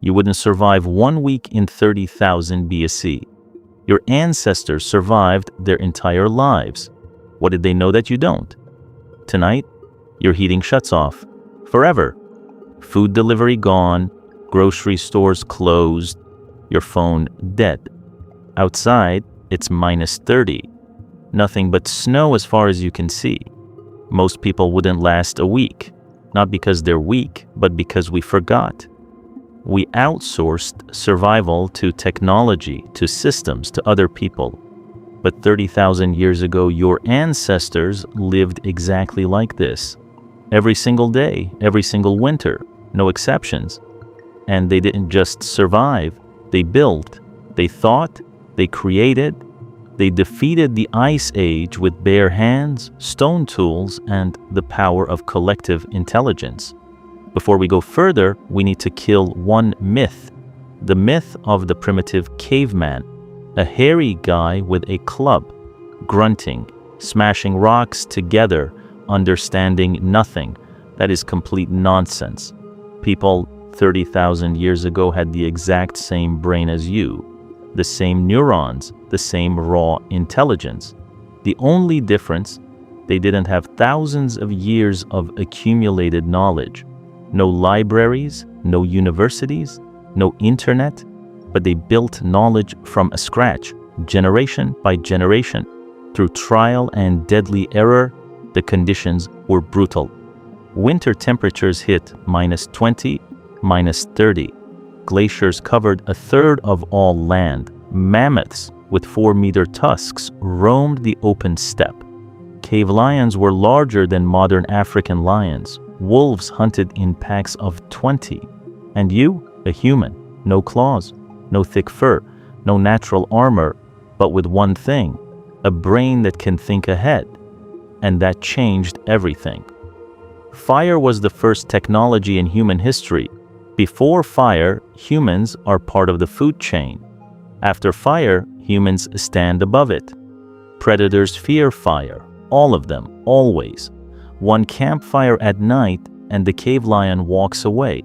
You wouldn't survive 1 week in 30,000 BC. Your ancestors survived their entire lives. What did they know that you don't? Tonight, your heating shuts off. Forever. Food delivery gone. Grocery stores closed. Your phone dead. Outside, it's -30. Nothing but snow as far as you can see. Most people wouldn't last a week. Not because they're weak, but because we forgot. We outsourced survival to technology, to systems, to other people. But 30,000 years ago, your ancestors lived exactly like this. Every single day, every single winter, no exceptions. And they didn't just survive, they built, they thought, they created, they defeated the Ice Age with bare hands, stone tools, and the power of collective intelligence. Before we go further, we need to kill one myth. The myth of the primitive caveman, a hairy guy with a club, grunting, smashing rocks together, understanding nothing. That is complete nonsense. People 30,000 years ago had the exact same brain as you, the same neurons, the same raw intelligence. The only difference, they didn't have thousands of years of accumulated knowledge. No libraries, no universities, no internet, but they built knowledge from scratch, generation by generation. Through trial and deadly error, the conditions were brutal. Winter temperatures hit -20, -30. Glaciers covered a third of all land. Mammoths with 4-meter tusks roamed the open steppe. Cave lions were larger than modern African lions. Wolves hunted in packs of 20. And you, a human, no claws, no thick fur, no natural armor, but with one thing, a brain that can think ahead. And that changed everything. Fire was the first technology in human history. Before fire, humans are part of the food chain. After fire, humans stand above it. Predators fear fire, all of them, always. One campfire at night and the cave lion walks away.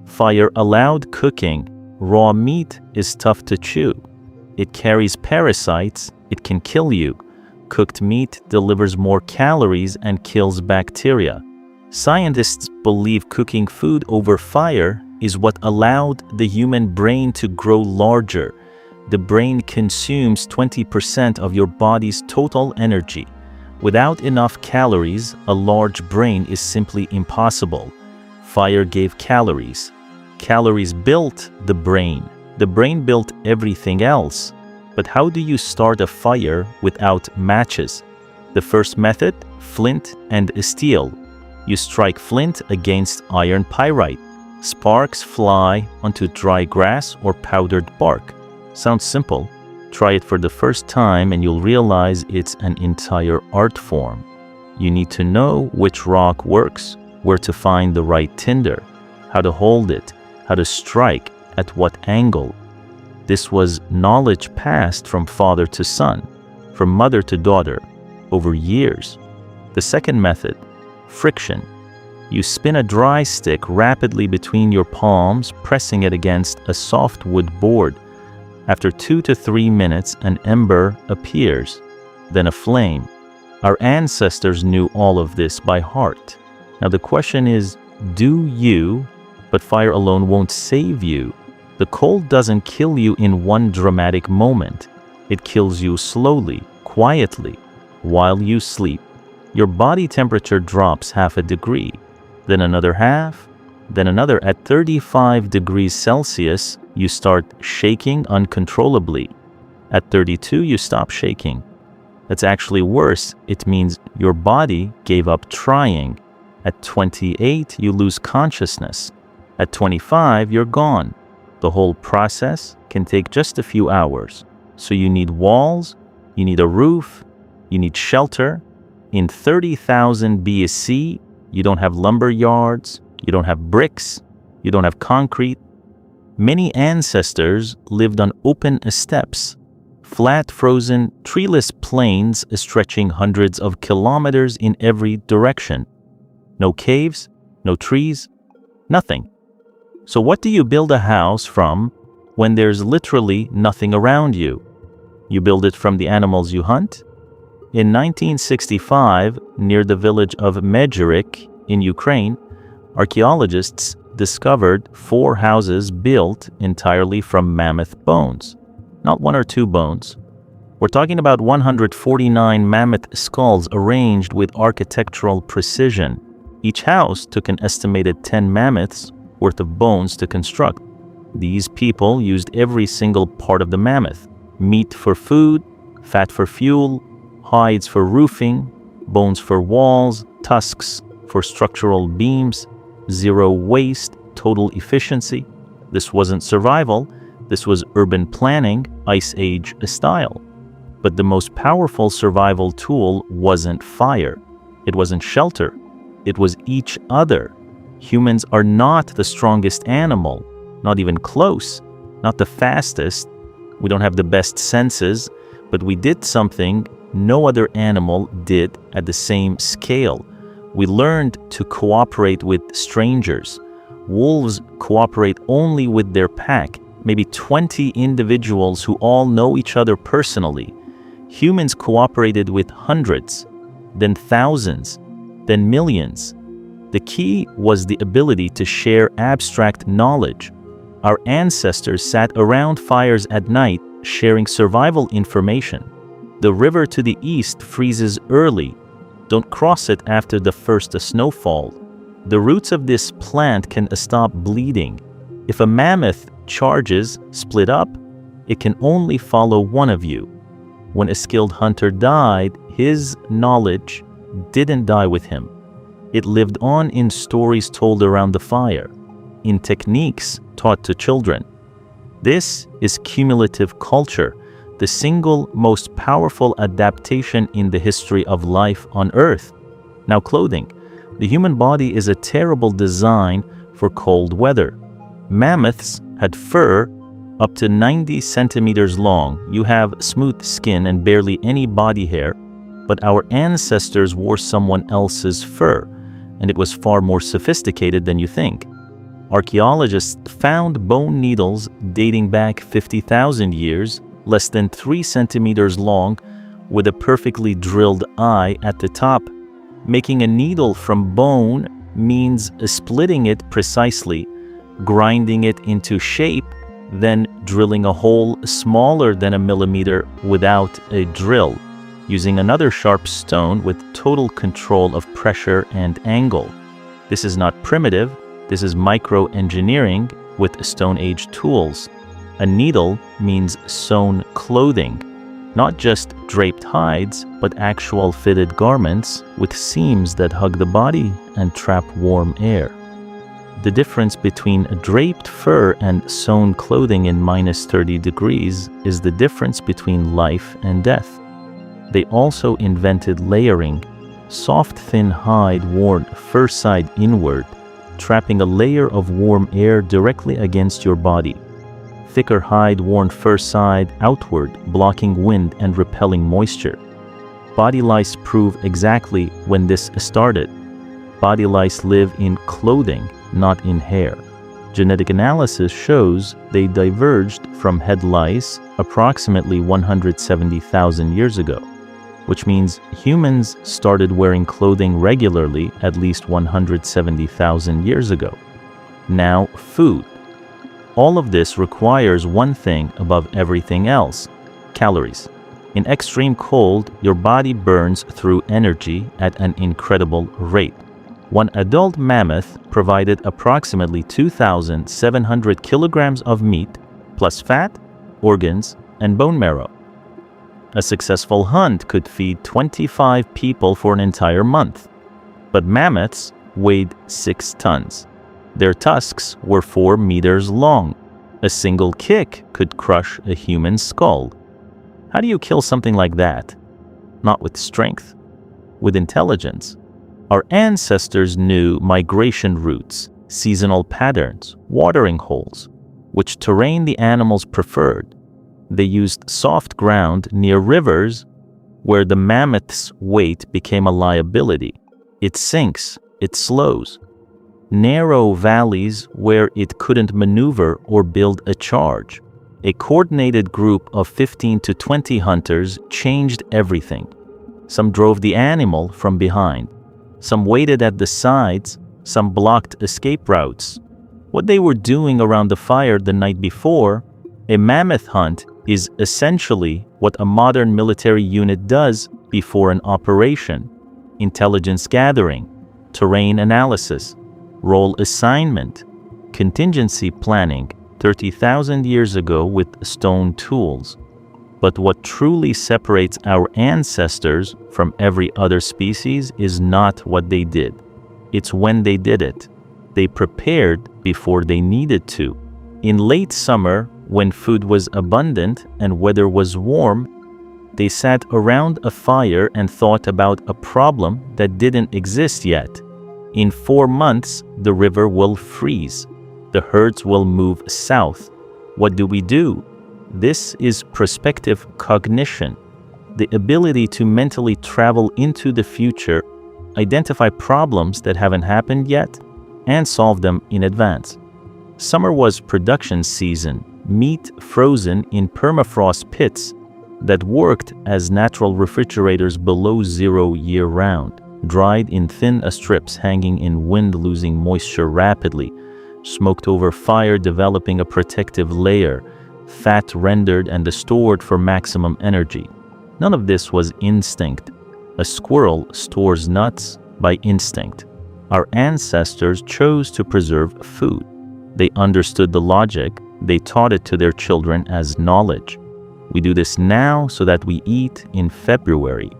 Fire allowed cooking. Raw meat is tough to chew. It carries parasites. It can kill you. Cooked meat delivers more calories and kills bacteria. Scientists believe cooking food over fire is what allowed the human brain to grow larger. The brain consumes 20% of your body's total energy. Without enough calories, a large brain is simply impossible. Fire gave calories. Calories built the brain. The brain built everything else. But how do you start a fire without matches? The first method, flint and steel. You strike flint against iron pyrite. Sparks fly onto dry grass or powdered bark. Sounds simple. Try it for the first time and you'll realize it's an entire art form. You need to know which rock works, where to find the right tinder, how to hold it, how to strike, at what angle. This was knowledge passed from father to son, from mother to daughter, over years. The second method, friction. You spin a dry stick rapidly between your palms, pressing it against a softwood board. After 2 to 3 minutes, an ember appears, then a flame. Our ancestors knew all of this by heart. Now the question is, do you? But fire alone won't save you. The cold doesn't kill you in one dramatic moment. It kills you slowly, quietly, while you sleep. Your body temperature drops half a degree, then another half, then another. At 35 degrees Celsius, you start shaking uncontrollably. At 32, you stop shaking. That's actually worse. It means your body gave up trying. At 28, you lose consciousness. At 25, you're gone. The whole process can take just a few hours. So you need walls, you need a roof, you need shelter. In 30,000 BC, you don't have lumber yards, you don't have bricks, you don't have concrete. Many ancestors lived on open steppes, flat, frozen, treeless plains stretching hundreds of kilometers in every direction. No caves, no trees, nothing. So what do you build a house from when there's literally nothing around you? You build it from the animals you hunt? In 1965, near the village of Medjurik in Ukraine, archaeologists discovered 4 houses built entirely from mammoth bones. Not 1 or 2 bones. We're talking about 149 mammoth skulls arranged with architectural precision. Each house took an estimated 10 mammoths worth of bones to construct. These people used every single part of the mammoth: meat for food, fat for fuel, hides for roofing, bones for walls, tusks for structural beams, zero waste, total efficiency. This wasn't survival, this was urban planning, Ice Age style. But the most powerful survival tool wasn't fire. It wasn't shelter. It was each other. Humans are not the strongest animal, not even close, not the fastest. We don't have the best senses, but we did something no other animal did at the same scale. We learned to cooperate with strangers. Wolves cooperate only with their pack, maybe 20 individuals who all know each other personally. Humans cooperated with hundreds, then thousands, then millions. The key was the ability to share abstract knowledge. Our ancestors sat around fires at night sharing survival information. The river to the east freezes early. Don't cross it after the first snowfall. The roots of this plant can stop bleeding. If a mammoth charges, split up, it can only follow one of you. When a skilled hunter died, his knowledge didn't die with him. It lived on in stories told around the fire, in techniques taught to children. This is cumulative culture, the single most powerful adaptation in the history of life on Earth. Now, clothing. The human body is a terrible design for cold weather. Mammoths had fur up to 90 centimeters long. You have smooth skin and barely any body hair, but our ancestors wore someone else's fur, and it was far more sophisticated than you think. Archaeologists found bone needles dating back 50,000 years, less than 3 centimeters long, with a perfectly drilled eye at the top. Making a needle from bone means splitting it precisely, grinding it into shape, then drilling a hole smaller than a millimeter without a drill, using another sharp stone with total control of pressure and angle. This is not primitive, this is micro-engineering with Stone Age tools. A needle means sewn clothing, not just draped hides, but actual fitted garments with seams that hug the body and trap warm air. The difference between draped fur and sewn clothing in minus 30 degrees is the difference between life and death. They also invented layering, soft thin hide worn fur side inward, trapping a layer of warm air directly against your body. Thicker hide worn fur side outward, blocking wind and repelling moisture. Body lice prove exactly when this started. Body lice live in clothing, not in hair. Genetic analysis shows they diverged from head lice approximately 170,000 years ago, which means humans started wearing clothing regularly at least 170,000 years ago. Now, food. All of this requires one thing above everything else: calories. In extreme cold, your body burns through energy at an incredible rate. One adult mammoth provided approximately 2,700 kilograms of meat, plus fat, organs, and bone marrow. A successful hunt could feed 25 people for an entire month. But mammoths weighed 6 tons. Their tusks were 4 meters long. A single kick could crush a human skull. How do you kill something like that? Not with strength, with intelligence. Our ancestors knew migration routes, seasonal patterns, watering holes, which terrain the animals preferred. They used soft ground near rivers where the mammoth's weight became a liability. It sinks, it slows. narrow valleys where it couldn't maneuver or build a charge. A coordinated group of 15 to 20 hunters changed everything. Some drove the animal from behind. Some waited at the sides. Some blocked escape routes. What they were doing around the fire the night before, a mammoth hunt, is essentially what a modern military unit does before an operation: intelligence gathering, terrain analysis, role assignment, contingency planning 30,000 years ago with stone tools. But what truly separates our ancestors from every other species is not what they did. It's when they did it. They prepared before they needed to. In late summer, when food was abundant and weather was warm, they sat around a fire and thought about a problem that didn't exist yet. In 4 months, the river will freeze. The herds will move south. What do we do? This is prospective cognition, the ability to mentally travel into the future, identify problems that haven't happened yet, and solve them in advance. Summer was production season, meat frozen in permafrost pits that worked as natural refrigerators below zero year-round, dried in thin strips hanging in wind, losing moisture rapidly, smoked over fire, developing a protective layer, fat rendered and stored for maximum energy. None of this was instinct. A squirrel stores nuts by instinct. Our ancestors chose to preserve food. They understood the logic. They taught it to their children as knowledge. We do this now so that we eat in February.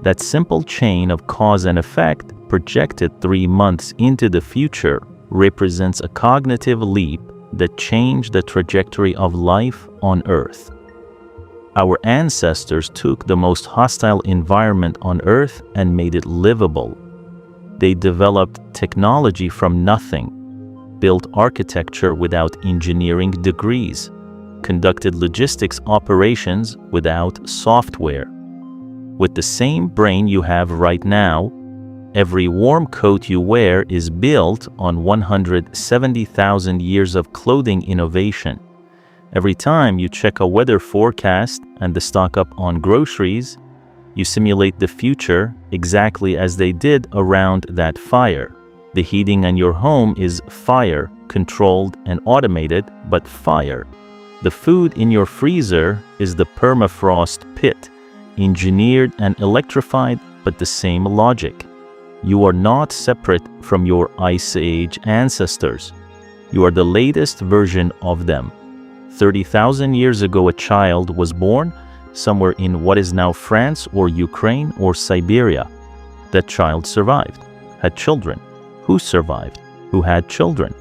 That simple chain of cause and effect, projected 3 months into the future, represents a cognitive leap that changed the trajectory of life on Earth. Our ancestors took the most hostile environment on Earth and made it livable. They developed technology from nothing, built architecture without engineering degrees, conducted logistics operations without software. With the same brain you have right now, every warm coat you wear is built on 170,000 years of clothing innovation. Every time you check a weather forecast and stock up on groceries, you simulate the future exactly as they did around that fire. The heating in your home is fire, controlled and automated, but fire. The food in your freezer is the permafrost pit, engineered and electrified, but the same logic. You are not separate from your Ice Age ancestors. You are the latest version of them. 30,000 years ago, a child was born somewhere in what is now France or Ukraine or Siberia. That child survived, had children. Who survived? Who had children?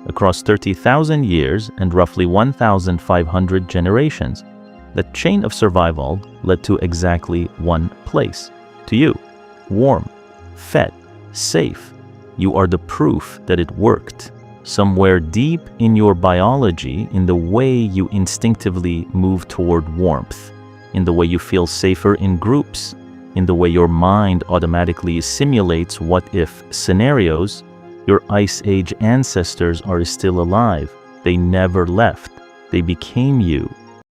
Across 30,000 years and roughly 1,500 generations, that chain of survival led to exactly one place. To you, warm, fed, safe. You are the proof that it worked. Somewhere deep in your biology, in the way you instinctively move toward warmth, in the way you feel safer in groups, in the way your mind automatically simulates what-if scenarios, your Ice Age ancestors are still alive. They never left. They became you.